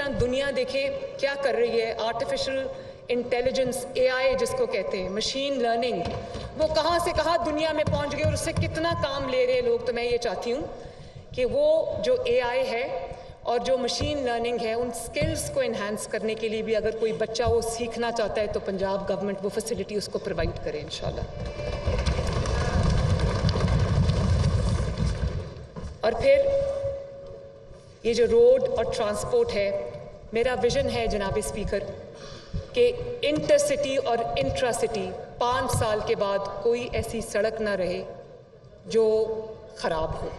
तरह दुनिया देखें क्या कर रही है, आर्टिफिशियल इंटेलिजेंस, AI जिसको कहते हैं, मशीन लर्निंग, वो कहाँ से कहाँ दुनिया में पहुँच गए और उससे कितना काम ले रहे हैं लोग। तो मैं ये चाहती हूँ कि वो जो AI है और जो मशीन लर्निंग है, उन स्किल्स को इन्हांस करने के लिए भी अगर कोई बच्चा वो सीखना चाहता है तो पंजाब गवर्नमेंट वो फैसिलिटी उसको प्रोवाइड करे इंशाल्लाह। और फिर ये जो रोड और ट्रांसपोर्ट है, मेरा विजन है जनाब स्पीकर कि इंटरसिटी और इंट्रासिटी 5 साल के बाद कोई ऐसी सड़क ना रहे जो खराब हो।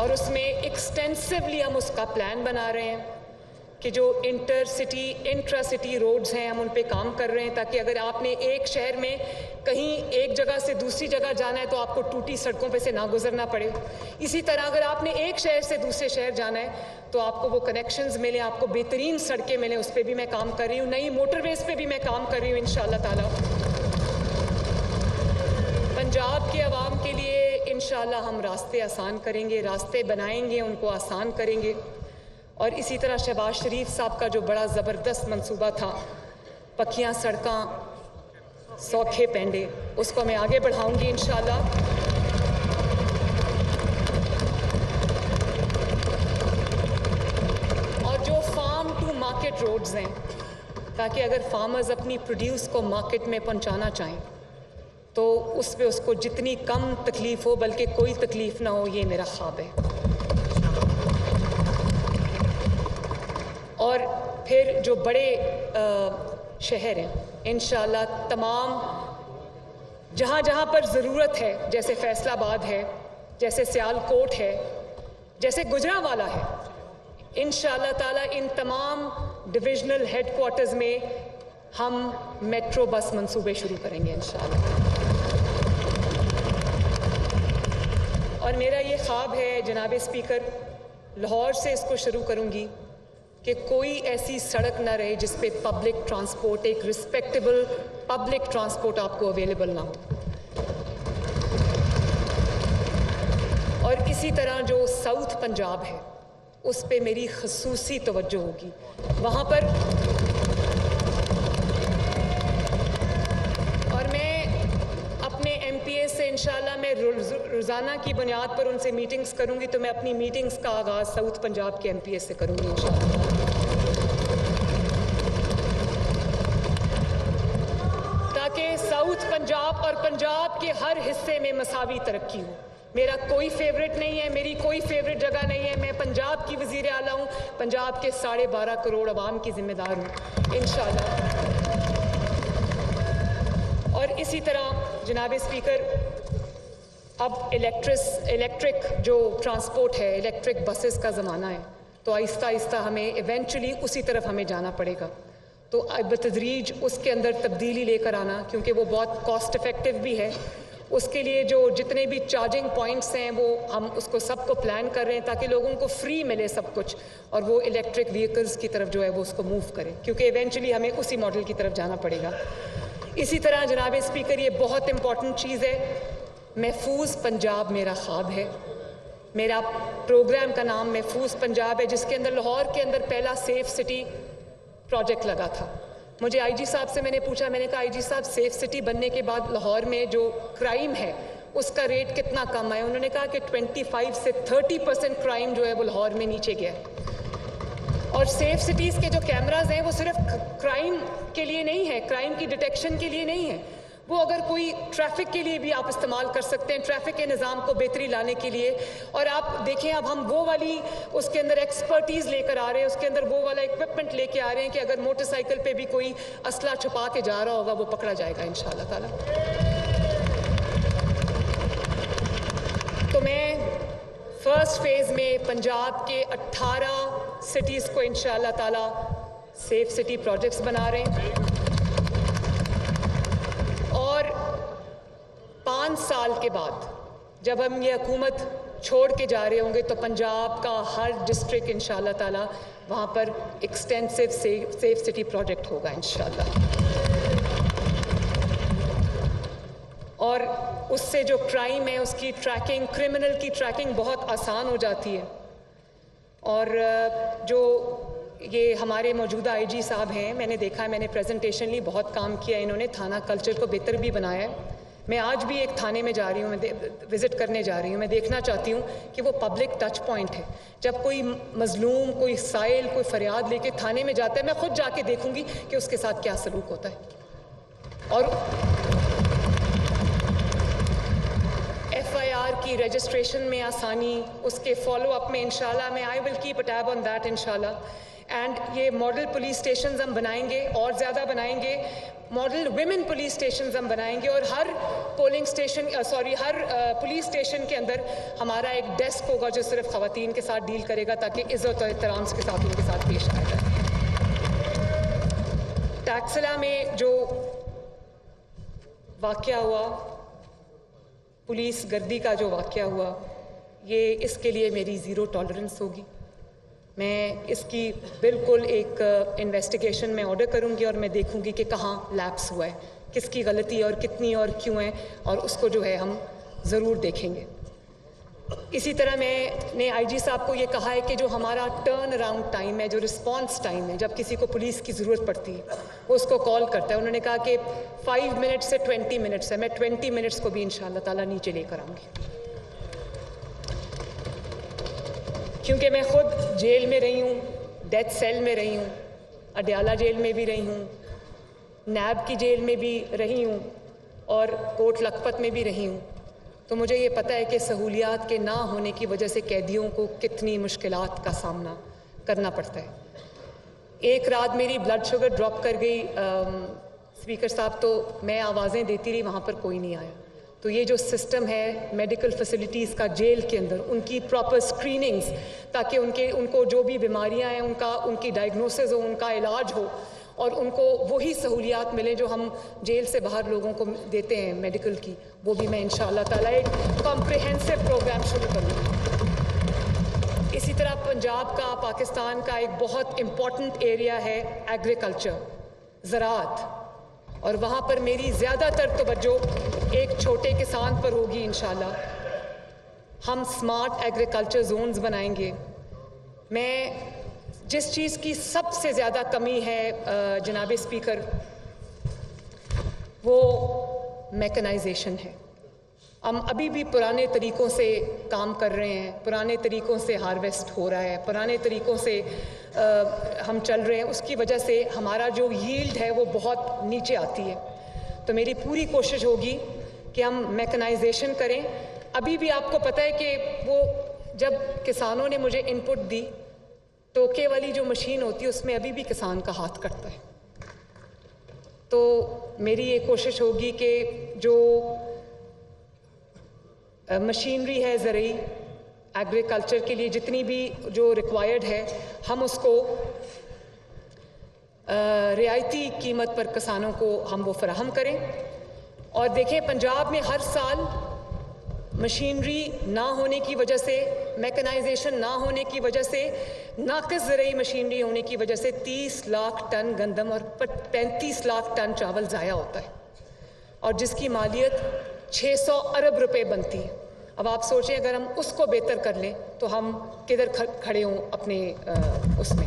और उसमें एक्सटेंसिवली हम उसका प्लान बना रहे हैं कि जो इंटरसिटी इंट्रासिटी रोड्स हैं हम उन पे काम कर रहे हैं, ताकि अगर आपने एक शहर में कहीं एक जगह से दूसरी जगह जाना है तो आपको टूटी सड़कों पे से ना गुजरना पड़े। इसी तरह अगर आपने एक शहर से दूसरे शहर जाना है तो आपको वो कनेक्शंस मिले, आपको बेहतरीन सड़कें मिलें। उस पर भी मैं काम कर रही हूँ, नई मोटरवेज पे भी मैं काम कर रही हूँ इंशाअल्लाह ताला। पंजाब के अवाम के लिए इंशाअल्लाह हम रास्ते आसान करेंगे, रास्ते बनाएंगे, उनको आसान करेंगे। और इसी तरह शहबाज शरीफ साहब का जो बड़ा ज़बरदस्त मंसूबा था, पक्कियाँ सड़कें, सौखे पेंडे, उसको मैं आगे बढ़ाऊंगी इंशाअल्लाह। और जो फार्म टू मार्केट रोड्स हैं, ताकि अगर फार्मर्स अपनी प्रोड्यूस को मार्केट में पहुंचाना चाहें तो उस पे उसको जितनी कम तकलीफ हो, बल्कि कोई तकलीफ ना हो, ये मेरा ख्वाब है। और फिर जो बड़े शहर हैं इंशाअल्लाह तमाम जहाँ जहाँ पर ज़रूरत है, जैसे फैसलाबाद है, जैसे सियालकोट है, जैसे गुजरांवाला है, इंशाअल्लाह ताला इन तमाम डिविजनल हेडक्वार्टर्स में हम मेट्रो बस मंसूबे शुरू करेंगे इंशाअल्लाह। और मेरा ये ख्वाब है जनाब स्पीकर, लाहौर से इसको शुरू करूँगी कि कोई ऐसी सड़क ना रहे जिस पे पब्लिक ट्रांसपोर्ट, एक रिस्पेक्टेबल पब्लिक ट्रांसपोर्ट आपको अवेलेबल ना हो। और इसी तरह जो साउथ पंजाब है उस पे मेरी खसूसी तवज्जो होगी। वहाँ पर और मैं अपने MPA से इंशाल्लाह मैं रोज़ाना की बुनियाद पर उनसे मीटिंग्स करूँगी, तो मैं अपनी मीटिंग्स का आगाज़ साउथ पंजाब के MPA से करूँगी इंशाल्लाह। ताकि साउथ पंजाब और पंजाब के हर हिस्से में मसावी तरक्की हो। मेरा कोई फेवरेट नहीं है, मेरी कोई फेवरेट जगह नहीं है। मैं पंजाब की वज़ीर आला हूँ, पंजाब के 12.5 करोड़ अवाम की जिम्मेदार हूँ इंशाल्लाह। और इसी तरह जनाब स्पीकर, अब इलेक्ट्रिक जो ट्रांसपोर्ट है, इलेक्ट्रिक बसेस का ज़माना है, तो आहिस्ता आहिस्ता हमें इवेंचुअली उसी तरफ हमें जाना पड़ेगा। तो बतदरीज उसके अंदर तब्दीली लेकर आना, क्योंकि वो बहुत कॉस्ट इफ़ेक्टिव भी है। उसके लिए जो जितने भी चार्जिंग पॉइंट्स हैं वो हम उसको सबको प्लान कर रहे हैं ताकि लोगों को फ्री मिले सब कुछ, और वो इलेक्ट्रिक व्हीकल्स की तरफ जो है वो उसको मूव करें, क्योंकि इवेंचुअली हमें उसी मॉडल की तरफ जाना पड़ेगा। इसी तरह जनाब स्पीकर, ये बहुत इंपॉर्टेंट चीज़ है, महफूज पंजाब मेरा ख्वाब है। मेरा प्रोग्राम का नाम महफूज पंजाब है, जिसके अंदर लाहौर के अंदर पहला सेफ सिटी प्रोजेक्ट लगा था। मुझे IG साहब से मैंने पूछा, मैंने कहा IG साहब, सेफ सिटी बनने के बाद लाहौर में जो क्राइम है उसका रेट कितना कम है? उन्होंने कहा कि 25 से 30% क्राइम जो है वो लाहौर में नीचे गया है। और सेफ सिटीज़ के जो कैमराज हैं वो सिर्फ क्राइम के लिए नहीं है, क्राइम की डिटेक्शन के लिए नहीं है, वो अगर कोई ट्रैफिक के लिए भी आप इस्तेमाल कर सकते हैं, ट्रैफिक के निज़ाम को बेहतरी लाने के लिए। और आप देखें, अब हम वो वाली उसके अंदर एक्सपर्टीज़ लेकर आ रहे हैं, उसके अंदर वो वाला इक्विपमेंट लेके आ रहे हैं कि अगर मोटरसाइकिल पे भी कोई असला छुपा के जा रहा होगा वो पकड़ा जाएगा इंशाअल्लाह ताला। तो मैं फर्स्ट फेज़ में पंजाब के 18 सिटीज़ को इंशाअल्लाह ताला सेफ सिटी प्रोजेक्ट्स बना रहे हैं। और 5 साल के बाद जब हम ये हुकूमत छोड़ के जा रहे होंगे तो पंजाब का हर डिस्ट्रिक्ट इंशाअल्लाह ताला वहाँ पर एक्सटेंसिव सेफ सिटी प्रोजेक्ट होगा इंशाअल्लाह। और उससे जो क्राइम है उसकी ट्रैकिंग, क्रिमिनल की ट्रैकिंग बहुत आसान हो जाती है। और जो ये हमारे मौजूदा आईजी साहब हैं, मैंने देखा है, मैंने प्रेजेंटेशन ली, बहुत काम किया इन्होंने, थाना कल्चर को बेहतर भी बनाया है। मैं आज भी एक थाने में जा रही हूँ, मैं विज़िट करने जा रही हूँ। मैं देखना चाहती हूँ कि वो पब्लिक टच पॉइंट है। जब कोई मजलूम, कोई साइल, कोई फरियाद लेके थाने में जाता है, मैं खुद जाके देखूंगी कि उसके साथ क्या सलूक होता है। और FIR की रजिस्ट्रेशन में आसानी, उसके फॉलो अप में इंशाल्लाह मैं I will keep a tab on that इंशाल्लाह। एंड ये मॉडल पुलिस स्टेशंस हम बनाएंगे और ज़्यादा बनाएंगे, मॉडल विमेन पुलिस स्टेशंस हम बनाएंगे, और हर पोलिंग स्टेशन हर पुलिस स्टेशन के अंदर हमारा एक डेस्क होगा जो सिर्फ ख़वातीन के साथ डील करेगा, ताकि इज़्ज़त और एहतराम के साथ उनके साथ पेश आया जाए। टैक्सला में जो वाक़या हुआ, पुलिस गर्दी का जो वाक़या हुआ, ये इसके लिए मेरी ज़ीरो टॉलरेंस होगी। मैं इसकी बिल्कुल एक इन्वेस्टिगेशन में ऑर्डर करूंगी और मैं देखूंगी कि कहाँ लैप्स हुआ है, किसकी गलती और कितनी और क्यों है, और उसको जो है हम ज़रूर देखेंगे। इसी तरह मैंने आईजी साहब को ये कहा है कि जो हमारा टर्न अराउंड टाइम है, जो रिस्पांस टाइम है, जब किसी को पुलिस की ज़रूरत पड़ती है वो उसको कॉल करता है। उन्होंने कहा कि 5 मिनट से 20 मिनट्स है। मैं 20 मिनट्स को भी इंशाअल्लाह ताला नीचे लेकर आऊँगी, क्योंकि मैं खुद जेल में रही हूँ, डेथ सेल में रही हूँ, अडयाला जेल में भी रही हूँ, नैब की जेल में भी रही हूँ और कोट लखपत में भी रही हूँ। तो मुझे ये पता है कि सहूलियात के ना होने की वजह से कैदियों को कितनी मुश्किलात का सामना करना पड़ता है। एक रात मेरी ब्लड शुगर ड्रॉप कर गई स्पीकर साहब, तो मैं आवाज़ें देती रही, वहाँ पर कोई नहीं आया। तो ये जो सिस्टम है मेडिकल फैसिलिटीज़ का जेल के अंदर, उनकी प्रॉपर स्क्रीनिंग्स, ताकि उनको जो भी बीमारियां हैं उनकी डायग्नोसिस हो, उनका इलाज हो, और उनको वही सहूलियात मिले जो हम जेल से बाहर लोगों को देते हैं मेडिकल की, वो भी मैं इंशाअल्लाह ताला एक कॉम्प्रिहेंसिव प्रोग्राम शुरू करूँगी। इसी तरह पंजाब का, पाकिस्तान का एक बहुत इम्पॉर्टेंट एरिया है एग्रीकल्चर, ज़राअत, और वहाँ पर मेरी ज़्यादातर तवज्जो एक छोटे किसान पर होगी इंशाल्लाह। हम स्मार्ट एग्रीकल्चर जोन्स बनाएंगे। मैं जिस चीज़ की सबसे ज़्यादा कमी है जनाब स्पीकर, वो मैकेनाइजेशन है। हम अभी भी पुराने तरीक़ों से काम कर रहे हैं, पुराने तरीक़ों से हार्वेस्ट हो रहा है, पुराने तरीक़ों से हम चल रहे हैं। उसकी वजह से हमारा जो यील्ड है वो बहुत नीचे आती है। तो मेरी पूरी कोशिश होगी कि हम मैकेनाइजेशन करें। अभी भी आपको पता है कि वो जब किसानों ने मुझे इनपुट दी, टोके वाली जो मशीन होती है उसमें अभी भी किसान का हाथ कटता है। तो मेरी ये कोशिश होगी कि जो मशीनरी है ज़रूरी एग्रीकल्चर के लिए, जितनी भी जो रिक्वायर्ड है, हम उसको रियायती कीमत पर किसानों को हम वो फराहम करें। और देखें, पंजाब में हर साल मशीनरी ना होने की वजह से, मैकेनाइजेशन ना होने की वजह से, नाक़िस ज़रूरी मशीनरी होने की वजह से 30 लाख टन गंदम और 35 लाख टन चावल ज़ाया होता है, और जिसकी मालियत 600 अरब रुपए बनती है। अब आप सोचें, अगर हम उसको बेहतर कर लें तो हम किधर खड़े हों अपने उसमें।